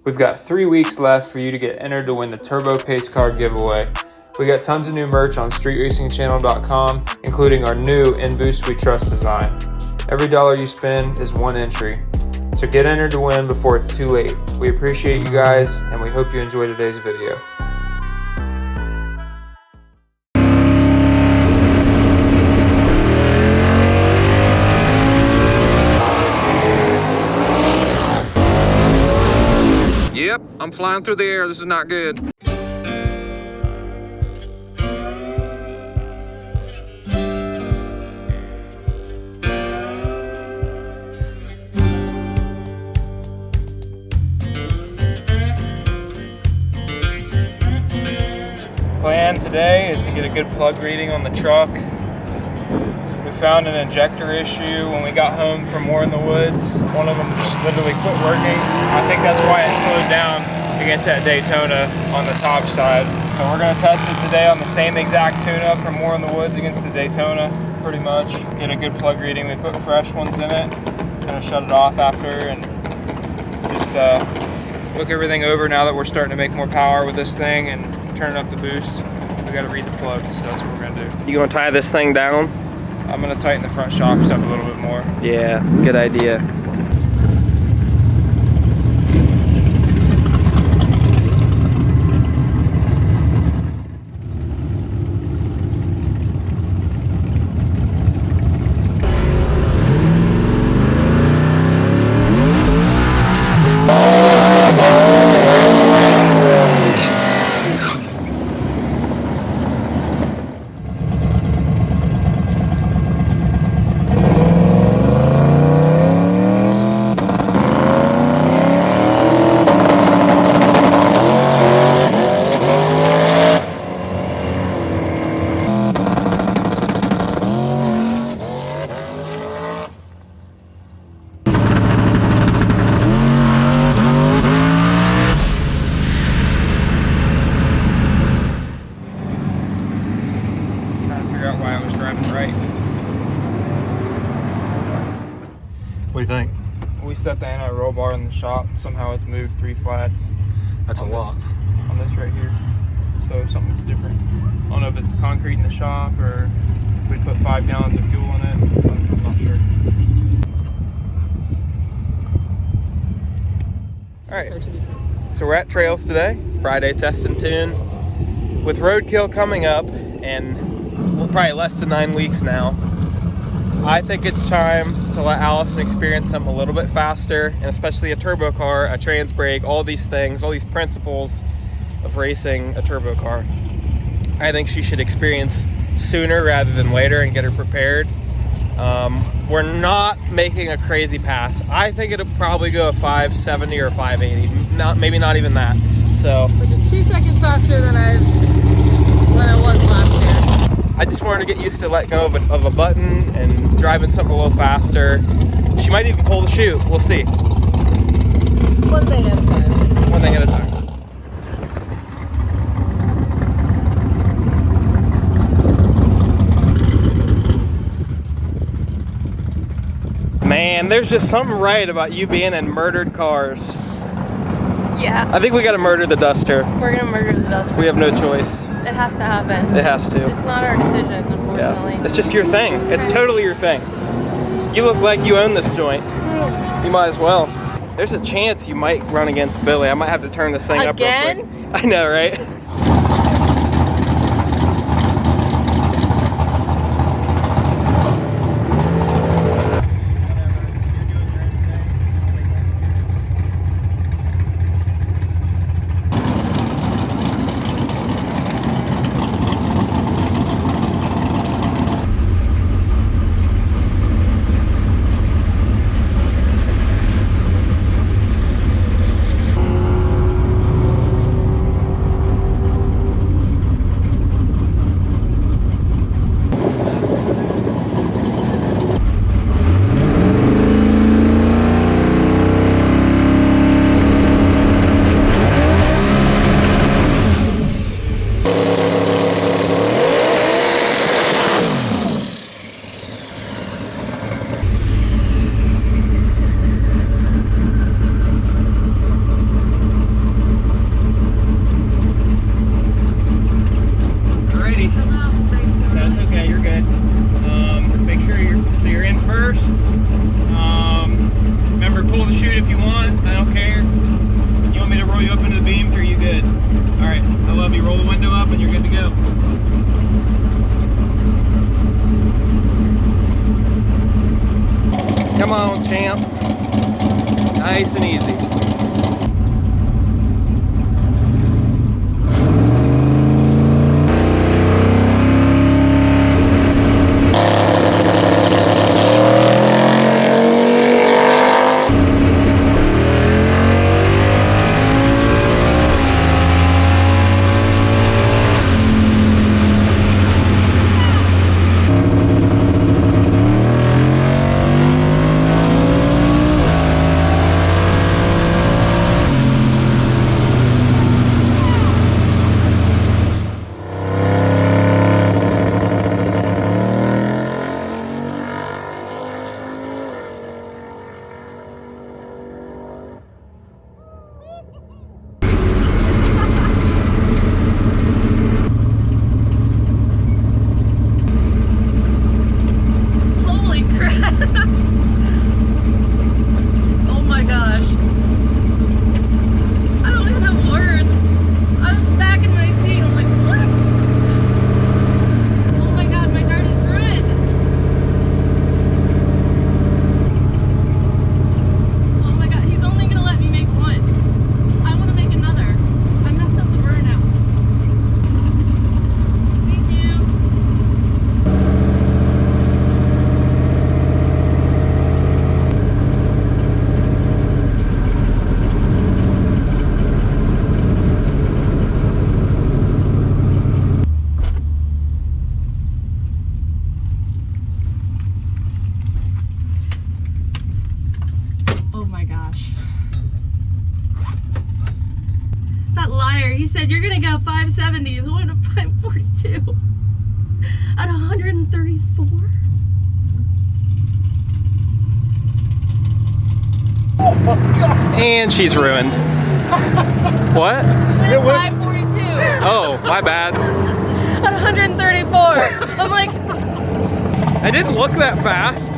We've got 3 weeks left for you to get entered to win the Turbo Pace Car giveaway. We got tons of new merch on streetracingchannel.com, including our new In Boost We Trust design. Every dollar you spend is one entry. So get entered to win before it's too late. We appreciate you guys, and we hope you enjoy today's video. Yep, I'm flying through the air. This is not good. Plan today is to get a good plug reading on the truck. We found an injector issue when we got home from War in the Woods. One of them just literally quit working. I think that's why it slowed down against that Daytona on the top side. So we're gonna test it today on the same exact tune-up from War in the Woods against the Daytona, pretty much. Get a good plug reading. We put fresh ones in it, gonna shut it off after, and just look everything over now that we're starting to make more power with this thing and turning up the boost. We gotta read the plugs, so that's what we're gonna do. You gonna tie this thing down? I'm gonna tighten the front shocks up a little bit more. Yeah, good idea. What do you think? We set the anti-roll bar in the shop. Somehow it's moved 3 flats. That's a lot. On this right here. So something's different. I don't know if it's the concrete in the shop or we put 5 gallons of fuel in it. I'm not sure. All right, so we're at Trails today, Friday test and tune. With roadkill coming up, and we're probably less than 9 weeks now, I think it's time to let Allison experience something a little bit faster, and especially a turbo car, a trans brake, all these things, all these principles of racing a turbo car. I think she should experience sooner rather than later and get her prepared. We're not making a crazy pass. I think it'll probably go a 570 or 580, maybe not even that. So, which is 2 seconds faster than I was last year. I just wanted to get used to letting go of a button and driving something a little faster. She might even pull the chute. We'll see. One thing at a time. One thing at a time. Man, there's just something right about you being in murdered cars. Yeah. I think we gotta murder the Duster. We're gonna murder the Duster. We have no choice. It has to happen. It has to. It's not our decision, unfortunately. Yeah. It's just your thing. It's totally your thing. You look like you own this joint. You might as well. There's a chance you might run against Billy. I might have to turn this thing up real quick. I know, right? misfire. He said, you're gonna go 570s. I went to 542 at 134. And she's ruined. What? Went at 542 Oh, my bad. at 134. I'm like, I didn't look that fast.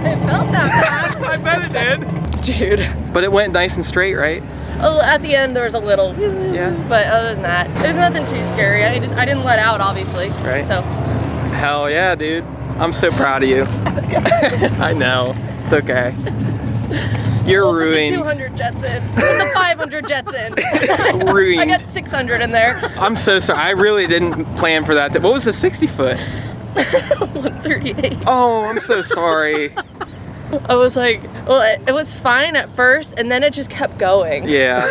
it felt that fast. I bet it did. Dude. But it went nice and straight, right? At the end, there was a little. Yeah. But other than that, there's nothing too scary. I didn't let out, obviously. Right. So. Hell yeah, dude. I'm so proud of you. I know. It's okay. You're We'll put ruined. the 200 jets in. Put the 500 jets in. Ruined. I got 600 in there. I'm so sorry. I really didn't plan for that. What was the 60 foot? 138. Oh, I'm so sorry. I was like, well, it was fine at first, and then it just kept going. Yeah.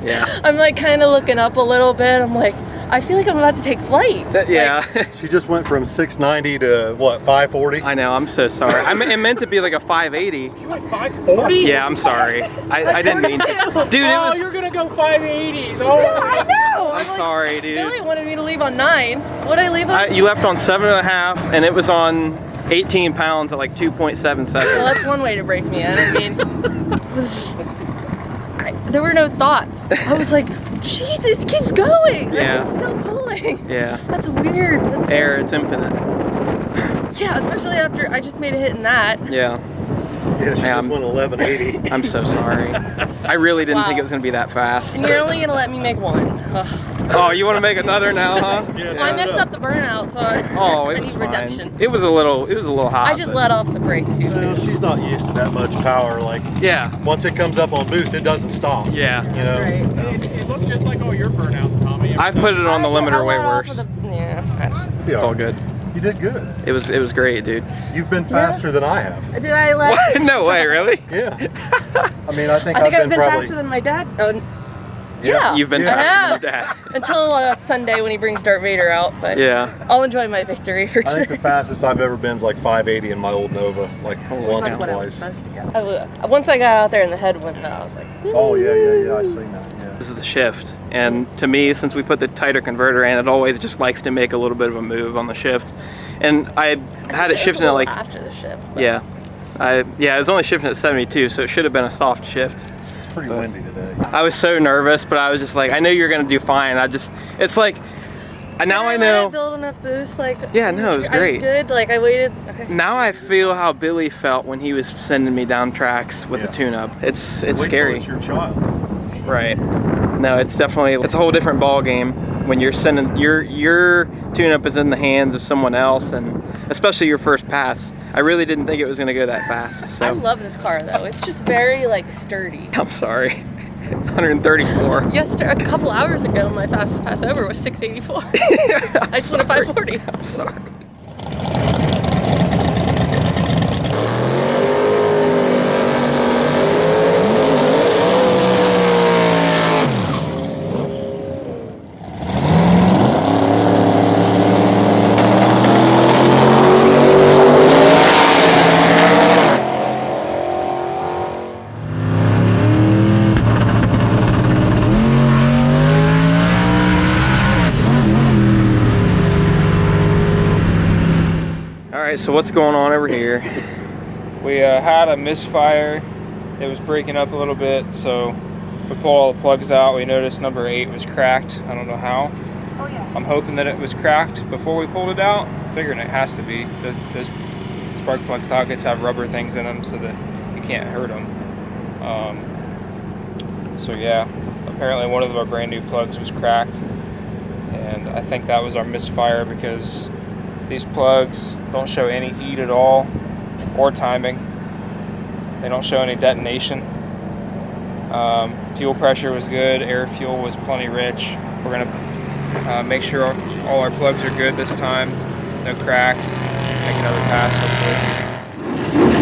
Yeah. I'm like kind of looking up a little bit. I'm like, I feel like I'm about to take flight. Yeah. She just went from 690 to what, 540? I know. I'm so sorry. It meant to be like a 580. She went 540? Yeah, I'm sorry. I didn't mean to. Dude, Oh, it was. you're gonna go 580s. Oh, I know. I'm sorry, dude. Billy wanted me to leave on 9. What'd I leave on? You left on 7.5, and it was on 18 pounds at like 2.7 seconds. Well, that's one way to break me in. I mean, it was just. There were no thoughts. I was like, Jesus, it keeps going. Yeah. It's still pulling. Yeah. That's weird. That's Air, it's infinite. Yeah, especially after I just made a hit in that. Yeah. Yeah, she Yeah, just went 1180. I'm so sorry. I really didn't Wow. think it was gonna be that fast. And you're only gonna let me make one. Ugh. Oh, you want to make another now, huh? Yeah, Well, I messed up the burnout, so Oh, I it need was fine. redemption. It was a little hot. I just but- let off the brake too Well, soon. she's not used to that much power. Like, Yeah. once it comes up on boost, it doesn't stop. Yeah. You know? Right. it looked just like all your burnouts, Tommy. I've put it on the I limiter way let off worse. of the- yeah. Yeah. It's all good. You did good. It was great, dude. You've been faster than I have. Did I let? What? No way, really? Yeah. I mean, I think I think I've I've been been probably. faster than my dad. Oh, yeah. You've been Yeah. faster than your dad. Until Sunday when he brings Darth Vader out, but Yeah. I'll enjoy my victory for I think the today. fastest I've ever been is like 580 in my old Nova, like once That's or what I was twice. supposed to go. Once I got out there in the headwind, though, I was like, Oh yeah, I seen that. Yeah. This is the shift. And to me, since we put the tighter converter in, it always just likes to make a little bit of a move on the shift. And I had it shifting at like, after the shift. but- yeah. It was only shifting at 72, so it should have been a soft shift. It's pretty windy today. I was so nervous, but I was just like, I know you're gonna do fine. It's like, now I Did I let know. it build enough boost, like. Yeah, no, it was I great. was good. Like I waited. Okay. Now I feel how Billy felt when he was sending me down tracks with the Yeah. tune-up. It's Wait till scary. It's your child. Right. No, it's definitely, it's a whole different ball game when you're sending, your tune-up is in the hands of someone else, and especially your first pass. I really didn't think it was gonna go that fast, I so. love this car though. It's just very like sturdy. I'm sorry. 134. A couple hours ago, my fastest pass over was 684. I just went at 540. I'm sorry. Alright, so what's going on over here? We had a misfire. It was breaking up a little bit, so we pulled all the plugs out. We noticed number 8 was cracked. I don't know how. Oh yeah. I'm hoping that it was cracked before we pulled it out. Figuring it has to be. Those spark plug sockets have rubber things in them so that you can't hurt them. So yeah, apparently one of our brand new plugs was cracked, and I think that was our misfire because these plugs don't show any heat at all or timing. They don't show any detonation. Fuel pressure was good. Air fuel was plenty rich. We're gonna make sure all our plugs are good this time. No cracks. Make another pass hopefully.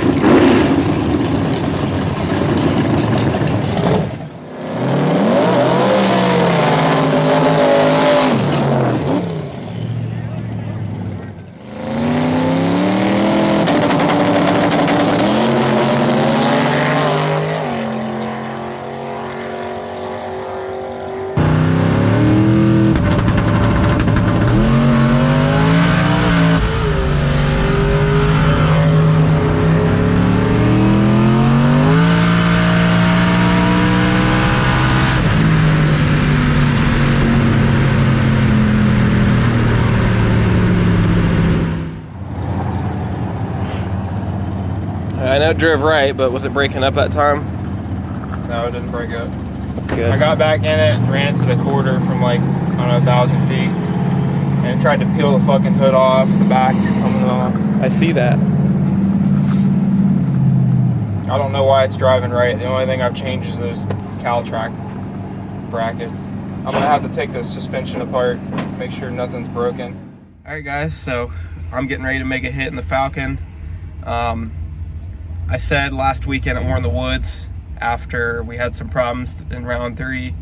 That drove right, but was it breaking up that time? No, it didn't break up. That's good. I got back in it, ran to the quarter from like, I don't know, 1,000 feet, and tried to peel the fucking hood off. The back's coming off. I see that. I don't know why it's driving right. The only thing I've changed is those Caltrack brackets. I'm gonna have to take the suspension apart, make sure nothing's broken. All right, guys, so I'm getting ready to make a hit in the Falcon. I said last weekend at More in the Woods, after we had some problems in round 3,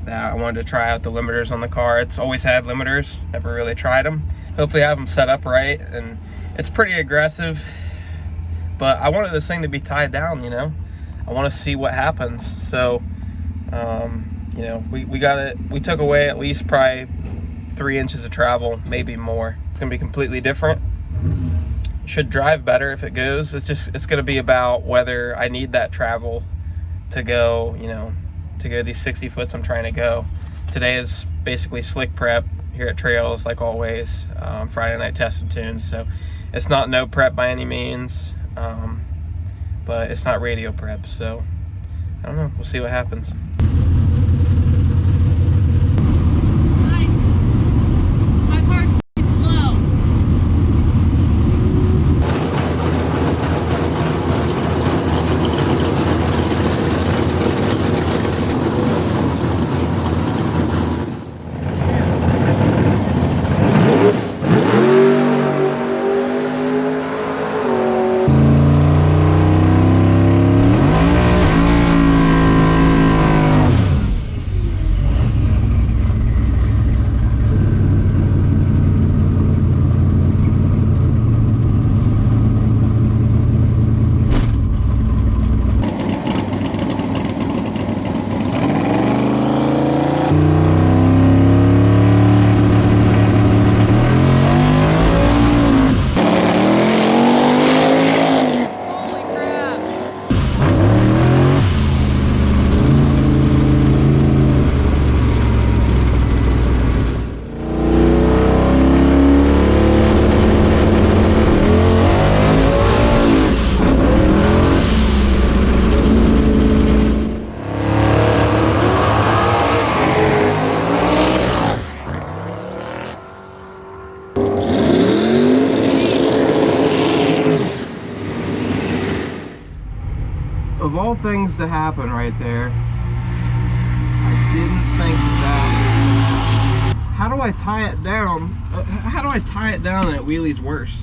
that I wanted to try out the limiters on the car. It's always had limiters, never really tried them. Hopefully I have them set up right, and it's pretty aggressive, but I wanted this thing to be tied down, you know? I want to see what happens. So, you know, we got it. We took away at least probably 3 inches of travel, maybe more. It's gonna be completely different. Should drive better if it goes. It's gonna be about whether I need that travel to go, you know, to go these 60 foots I'm trying to go. Today is basically slick prep here at Trails, like always. Friday night test and tunes, so it's not no prep by any means, but it's not radio prep, so I don't know. We'll see what happens. Of all things to happen right there, I didn't think that. How do I tie it down? How do I tie it down and it wheelies worse?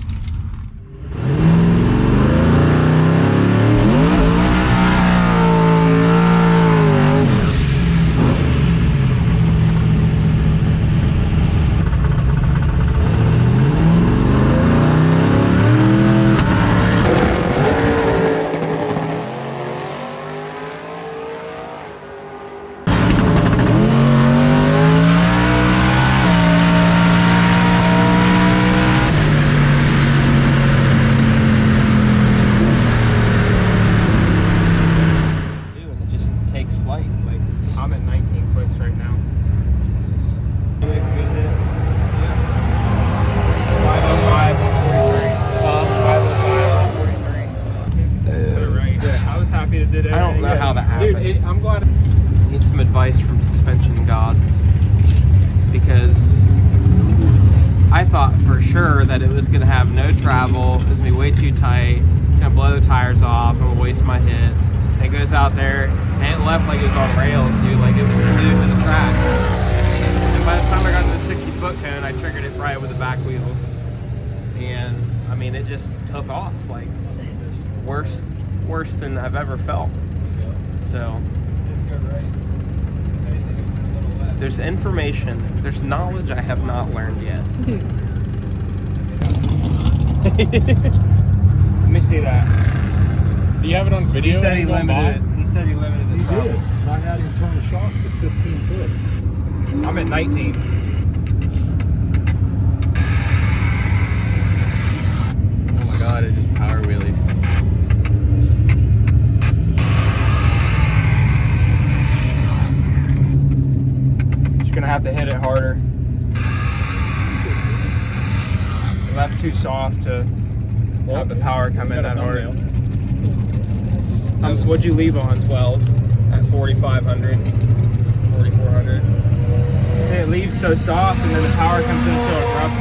I'm at 19 clicks right now. Make a good hit. Yeah. 505, 143. 505, 143. That's put it right. Yeah. I was happy to do that. I don't know how that happened. Dude, I'm glad. I need some advice from suspension gods, because I thought for sure that it was going to have no travel, it was going to be way too tight, it's going to blow the tires off, I'm going to waste my hit. And it goes out there, and it left like it was on rails, dude, like it was glued to the track. And by the time I got to the 60-foot cone, I triggered it right with the back wheels. And, I mean, it just took off, like, worse than I've ever felt. So, there's information, there's knowledge I have not learned yet. Let me see that. Do you have it on video? He said he limited it. He said he limited it. He did. And I had him turn the shocks to 15 foots. I'm at 19. Oh my god, it just power wheelied. Just gonna have to hit it harder. It left too soft to have the power come in that hard. What'd you leave on? 12 at 4,500, 4,400. See, it leaves so soft, and then the power comes in so abrupt.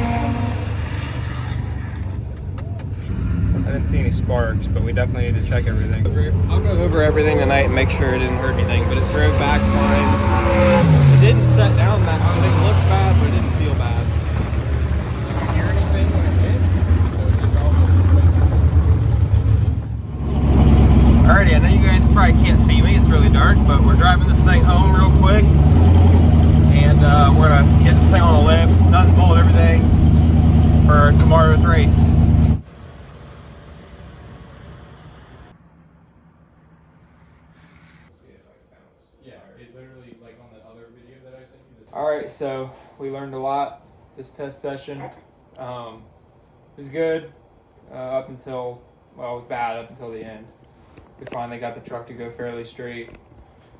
I didn't see any sparks, but we definitely need to check everything. I'll go over everything tonight and make sure it didn't hurt anything, but it drove back fine. It didn't set down that hard. It didn't look bad, but it didn't feel bad. Did you hear anything when it hit? Alrighty, I know you guys probably can't see me. It's really dark, but we're driving this thing home real quick. And we're gonna get this thing on a lift, nut and bolt everything for tomorrow's race. Alright, so we learned a lot this test session. It was good up until, well, it was bad up until the end. We finally got the truck to go fairly straight,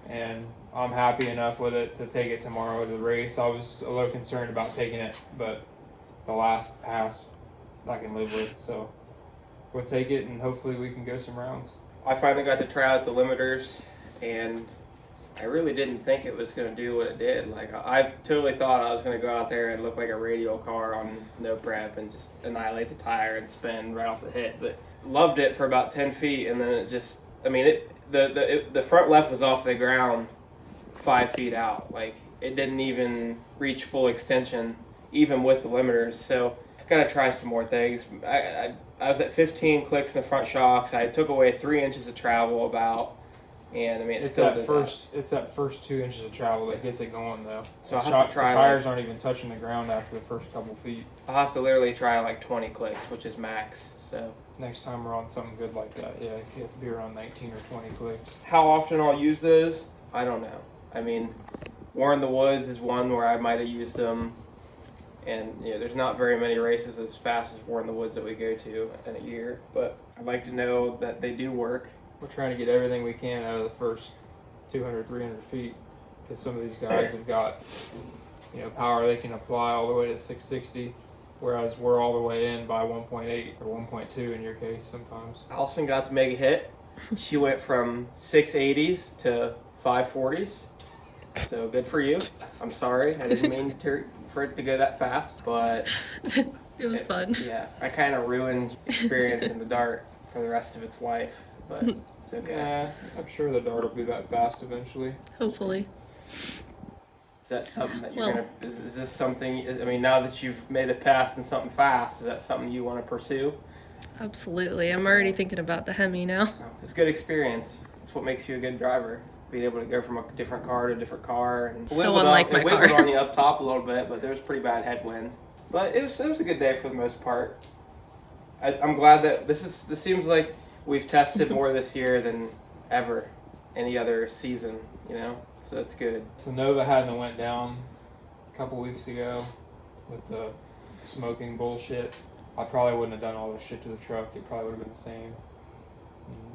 and I'm happy enough with it to take it tomorrow to the race. I was a little concerned about taking it, but the last pass I can live with, so we'll take it and hopefully we can go some rounds. I finally got to try out the limiters, and I really didn't think it was going to do what it did. Like, I totally thought I was going to go out there and look like a radial car on no prep and just annihilate the tire and spin right off the hit, but loved it for about 10 feet, and then it just, I mean, the front left was off the ground 5 feet out. Like, it didn't even reach full extension, even with the limiters. So I gotta try some more things. I was at 15 clicks in the front shocks. I took away 3 inches of travel about, and I mean, it's that first 2 inches of travel that gets it going though. So the tires aren't even touching the ground after the first couple feet. I'll have to literally try like 20 clicks, which is max. So next time we're on something good like that, yeah, you have to be around 19 or 20 clicks. How often I'll use those, I don't know. I mean, War in the Woods is one where I might have used them, and you know, there's not very many races as fast as War in the Woods that we go to in a year, but I'd like to know that they do work. We're trying to get everything we can out of the first 200, 300 feet, because some of these guys have got, you know, power they can apply all the way to 660. Whereas we're all the way in by 1.8 or 1.2 in your case sometimes. Allison got to make a hit. She went from 680s to 540s. So good for you. I'm sorry. I didn't mean for it to go that fast, but it was fun. Yeah, I kind of ruined experience in the dart for the rest of its life, but it's okay. Yeah, I'm sure the dart will be that fast eventually. Hopefully. Is that something that you're gonna? Is this something? I mean, now that you've made it past and something fast, is that something you want to pursue? Absolutely. I'm already thinking about the Hemi now. It's good experience. It's what makes you a good driver. Being able to go from a different car to a different car. And so unlike my car. It wiggled on you up top a little bit, but there was pretty bad headwind. But it was a good day for the most part. I'm glad that this seems like we've tested more this year than ever any other season. You know. So that's good. If the Nova hadn't went down a couple weeks ago with the smoking bullshit, I probably wouldn't have done all this shit to the truck. It probably would have been the same.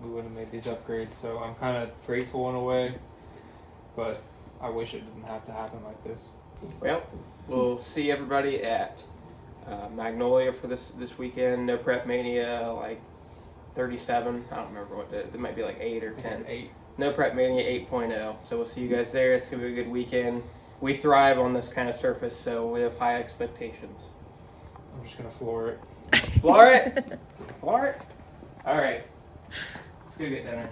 We wouldn't have made these upgrades. So I'm kind of grateful in a way, but I wish it didn't have to happen like this. Well, we'll see everybody at Magnolia for this weekend. No Prep Mania, like 37. I don't remember what it might be, like 8 or 10. It's 8. No Prep Mania 8.0. So we'll see you guys there. It's going to be a good weekend. We thrive on this kind of surface, so we have high expectations. I'm just going to floor it. Floor it? Floor it? All right. Let's go get dinner.